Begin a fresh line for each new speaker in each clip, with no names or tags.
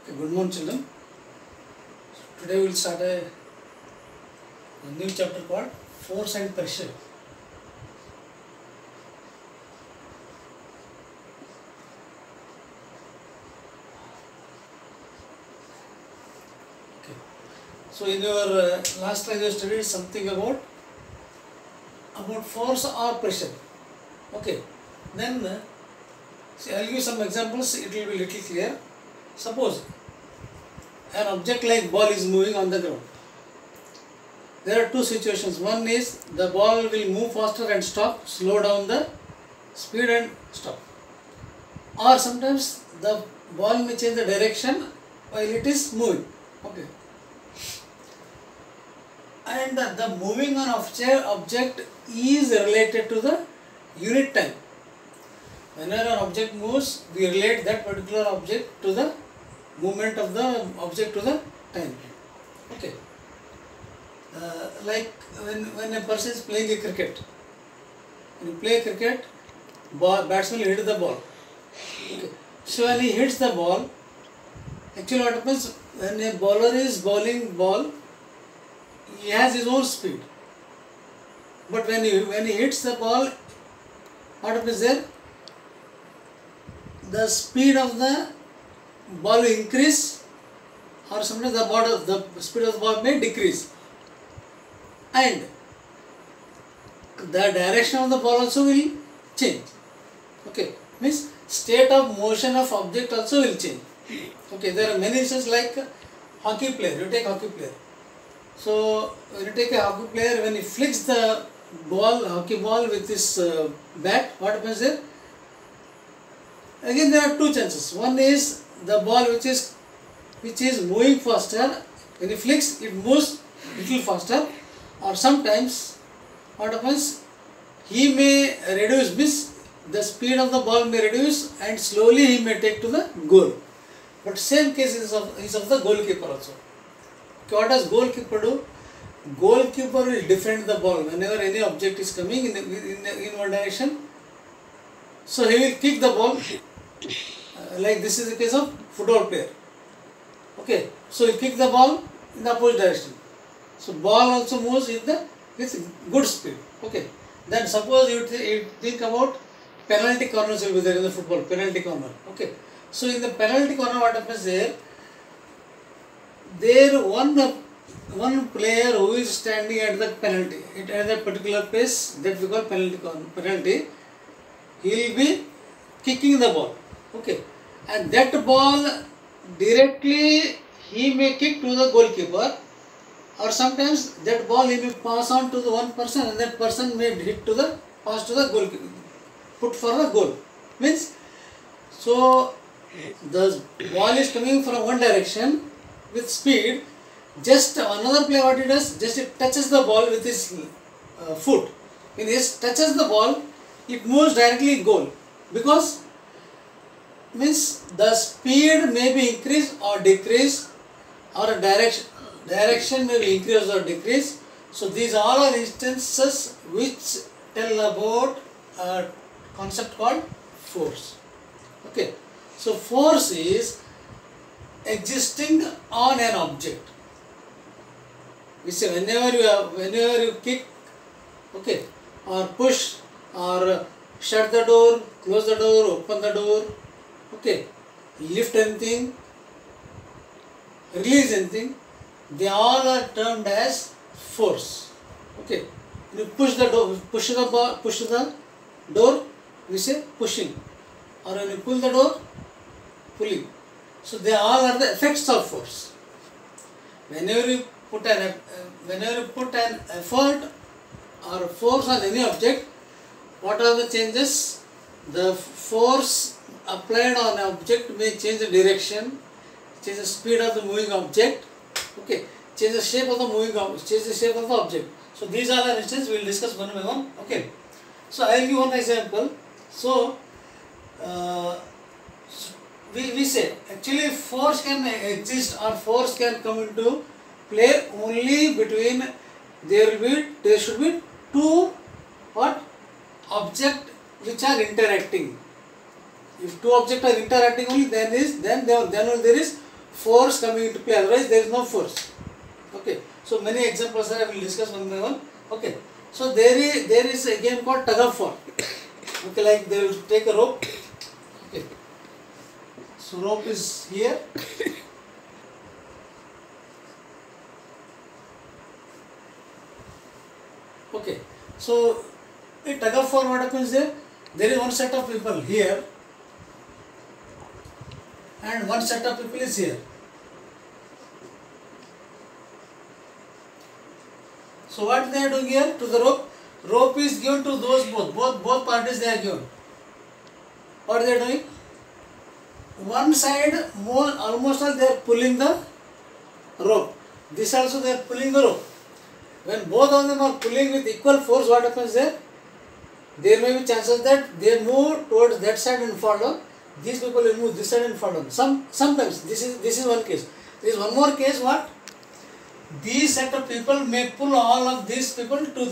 Okay, good morning children. Today we will start a new chapter called Force and Pressure. Okay. So in your last class you studied something about force or pressure. Okay. Then see, I will give some examples. It will be little clear. Suppose an object like ball is moving on the ground. There are two situations. One is the ball will move faster and stop, slow down the speed and stop. Or sometimes the ball may change the direction while it is moving. Okay. And the moving on object is related to the unit time. Whenever an object moves, we relate that particular object to the movement of the object to the time. Okay. Like when a person is playing a cricket. When you play cricket, batsman will hit the ball. Okay. So when he hits the ball, actually what happens, when a bowler is bowling ball, he has his own speed. But when he hits the ball, what happens there? The speed of the ball will increase, or sometimes the speed of the ball may decrease. And the direction of the ball also will change. Okay, means state of motion of object also will change. Okay, there are many instances like hockey player. You take hockey player. So when you take a hockey player, when he flicks the hockey ball with his bat, what happens there? Again, there are two chances. One is the ball which is moving faster. When he flicks, it moves little faster. Or sometimes, what happens? He may reduce, the speed of the ball may reduce, and slowly he may take to the goal. But same case is of the goalkeeper also. What does goalkeeper do? Goalkeeper will defend the ball whenever any object is coming in one direction. So he will kick the ball. Like this is the case of football player. Okay, so he kick the ball in the opposite direction. So ball also moves with good speed. Okay. Then suppose you think about penalty corners will be there in the football, penalty corner. Okay. So in the penalty corner, what happens there? There one player who is standing at the penalty, at that particular place that we call penalty, he will be kicking the ball. Okay. And that ball directly he may kick to the goalkeeper. Or sometimes that ball he may pass on to the one person, and that person may pass to the goal, put for the goal. Means, so the ball is coming from one direction with speed. Just another player, what he does, just it touches the ball with his foot. When he touches the ball, it moves directly goal. Because means the speed may be increased or decreased, or a direction may be increased or decreased. So these all are instances which tell about a concept called force. Okay. So force is existing on an object. We say whenever you kick, okay, or push, or shut the door, close the door, open the door, okay, lift anything, release anything, they all are termed as force. Okay. You push the door, we say pushing. Or when you pull the door, pulling. So they all are the effects of force. Whenever you put an effort or force on any object, what are the changes? The force applied on an object may change the direction, change the speed of the moving object. Okay, change the shape of the object. So these are the instances we will discuss one by one. Okay, so I will give one example. So we say actually force can exist or force can come into play only between there should be two object which are interacting. If two objects are interacting only, then only there is force coming into play, otherwise there is no force. Okay, so many examples I will discuss one by one. Okay, so there is a game called tug of war. Okay, like they will take a rope. Okay, so rope is here. Okay, so in tug of war, what happens there? There is one set of people here and one set of people is here. So what they are doing here to the rope? Rope is given to those both parties they are given. What they are doing? One side almost all they are pulling the rope. This also they are pulling the rope. When both of them are pulling with equal force, what happens there? There may be chances that they move towards that side and fall down. These people will move this side and fall down. Sometimes this is one case. There is one more case. What? These set of people may pull all of these people to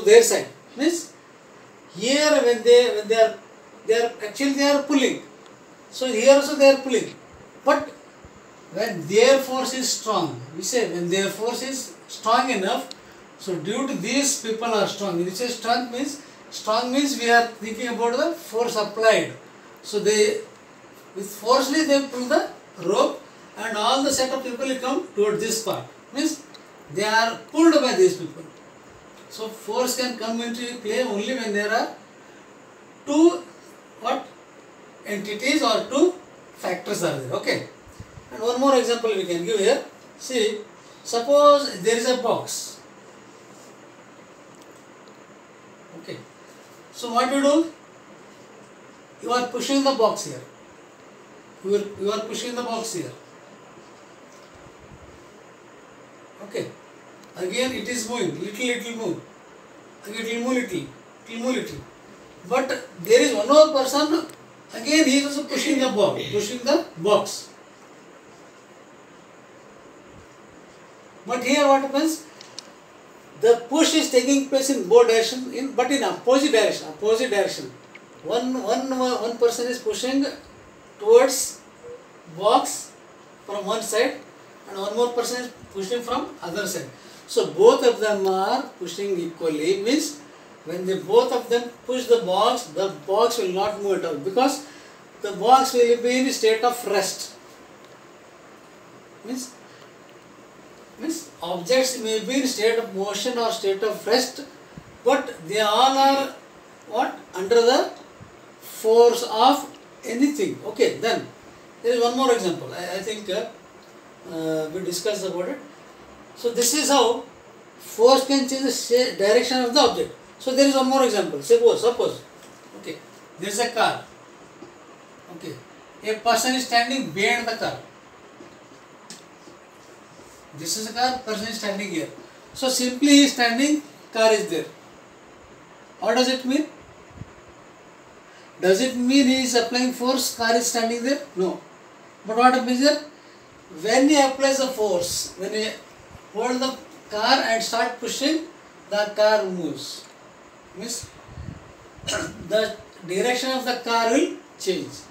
their side. Means here when they are pulling. So here also they are pulling. But when their force is strong, we say when their force is strong enough, so due to these people are strong. When we say strong means we are thinking about the force applied. So forcefully they pull the rope and all the set of people will come towards this part. Means they are pulled by these people. So force can come into play only when there are two entities or two factors are there. Okay. And one more example we can give here. See, suppose there is a box. Okay. So what you do? You are pushing the box here. You are pushing the box here. Okay. Again it is moving. Little move. Again it will move little. But there is one more person. Again he is also pushing the box. But here what happens? The push is taking place in both directions, but in opposite direction. One person is pushing towards box from one side, and one more person is pushing from other side. So both of them are pushing equally. Means when both of them push the box will not move at all, because the box will be in a state of rest. Means objects may be in state of motion or state of rest, but they all are under the force of anything. Okay, then there is one more example. I think we discussed about it. So this is how force can change the direction of the object. So there is one more example. Suppose okay, there is a car. Okay, a person is standing behind the car. This is a car, person is standing here. So simply he is standing, car is there. What does it mean? Does it mean he is applying force, car is standing there? No. But what happens here? When he applies the force, when he hold the car and start pushing, the car moves. Means the direction of the car will change.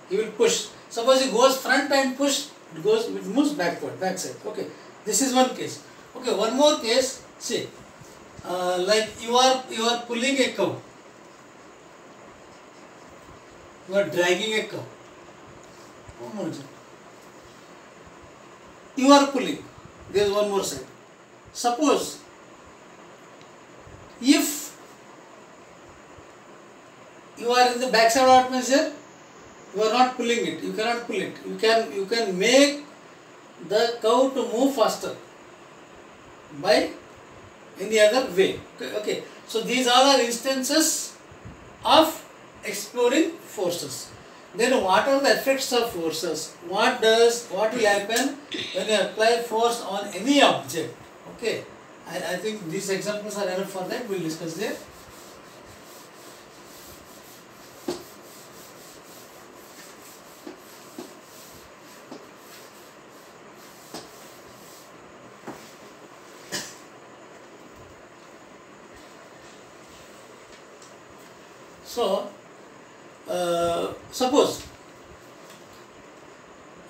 He will push. Suppose he goes front and push, it moves backward, backside. Okay. This is one case. Okay, one more case. See, like you are pulling a cow. You are dragging a cow. One more example. You are pulling. There is one more side. Suppose if you are in the backside, what means here? You are not pulling it. You cannot pull it. You can make the cow to move faster by any other way. Okay. So these all are instances of exploring forces. Then what are the effects of forces? What will happen when you apply force on any object? Okay. I think these examples are enough for that. We will discuss there. So, suppose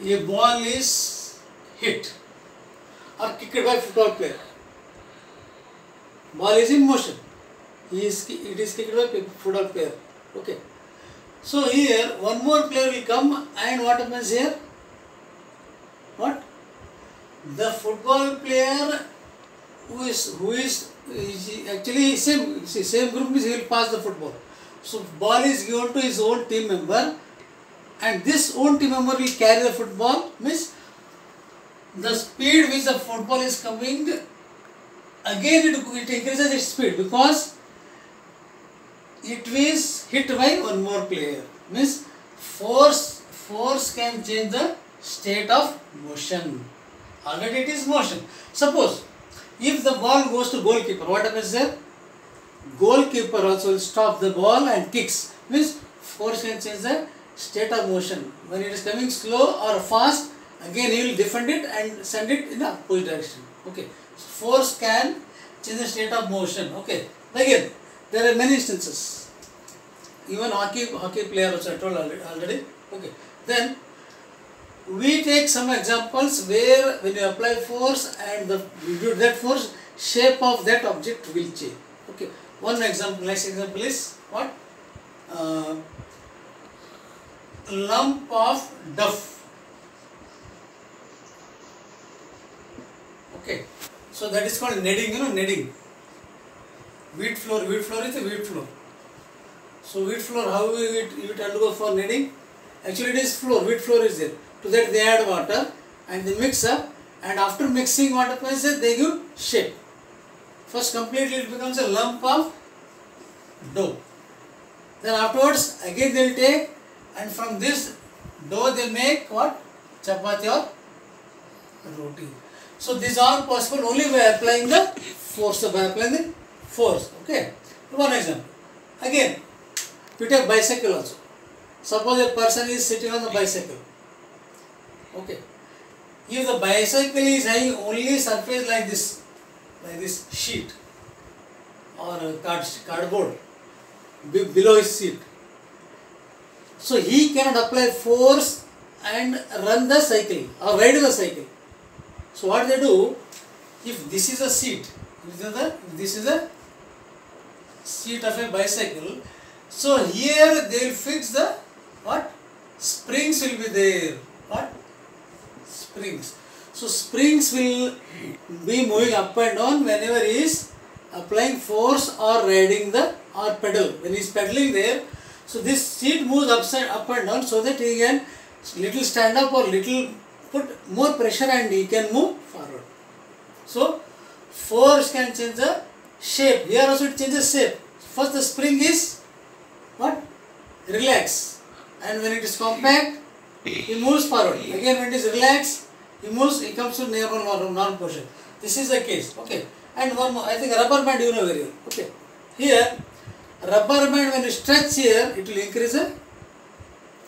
a ball is hit or kicked by football player. Ball is in motion. It is kicked by football player. Okay. So here one more player will come, and what happens here? What? The football player who is actually same group means he will pass the football. So ball is given to his own team member, and this own team member will carry the football, means the speed which the football is coming, again it increases its speed because it is hit by one more player. Means force can change the state of motion. Already it is motion. Suppose if the ball goes to goalkeeper, what happens there? Goalkeeper also will stop the ball and kicks. Means force can change the state of motion. When it is coming slow or fast, again he will defend it and send it in the opposite direction. Okay. So force can change the state of motion. Okay. Again, there are many instances. Even hockey player also I told already. Okay. Then we take some examples where when you apply force and due to that force, shape of that object will change. Okay. One example, next example is what? Lump of duff. Okay. So that is called kneading, kneading. Wheat flour is a wheat flour. So wheat flour, how you undergo for kneading? Actually it is flour, wheat flour is there. To that they add water and they mix up, and after mixing what happens is they give shape. First completely it becomes a lump of dough. Then afterwards again they will take, and from this dough they make what? Chapati or roti. So these are possible only by applying the force. Okay. One example. Again, we take bicycle also. Suppose a person is sitting on the bicycle. Okay. If the bicycle is having only surface like this sheet or cardboard below his seat, so he cannot apply force and run the cycle or ride the cycle. So what they do, if this is a seat, if this is a seat of a bicycle, so here they will fix the what? Springs will be there. What? Springs. So springs will be moving up and down whenever he is applying force or riding or pedal. When he is pedaling there, so this seat moves up and down so that he can little stand up or little put more pressure and he can move forward. So force can change the shape. Here also it changes shape. First the spring is what? Relax, and when it is compact, he moves forward. Again when it is relaxed, he comes to normal position. This is the case. Okay. And one more, I think rubber band you know very well. Okay. Here rubber band, when you stretch here, it will increase the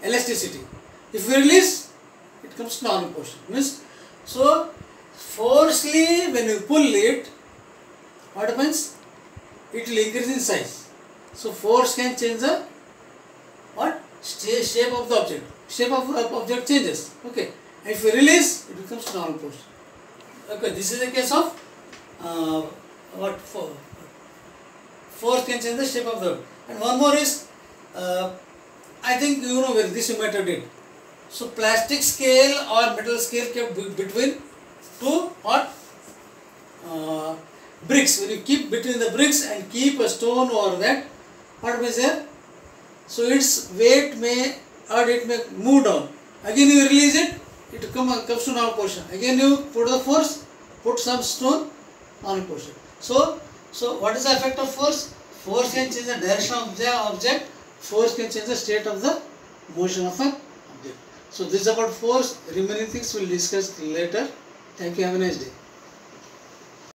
elasticity. If you release, it comes to normal position. Means, so forcefully when you pull it, what happens? It will increase in size. So force can change the what? Shape of the object. Shape of the object changes. Okay. And if you release, it becomes to normal position. Okay. This is a case of what force can change the shape of the object. And one more is, I think you know where this you might have did. So plastic scale or metal scale kept between two what? Bricks. When you keep between the bricks and keep a stone over that, what happens here? So its weight may or it may move down. Again you release it, it comes to normal position. Again you put the force, put some stone, normal position. So what is the effect of force? Force can change the direction of the object. Force can change the state of the motion of an object. So this is about force. Remaining things we will discuss later. Thank you. Have a nice day.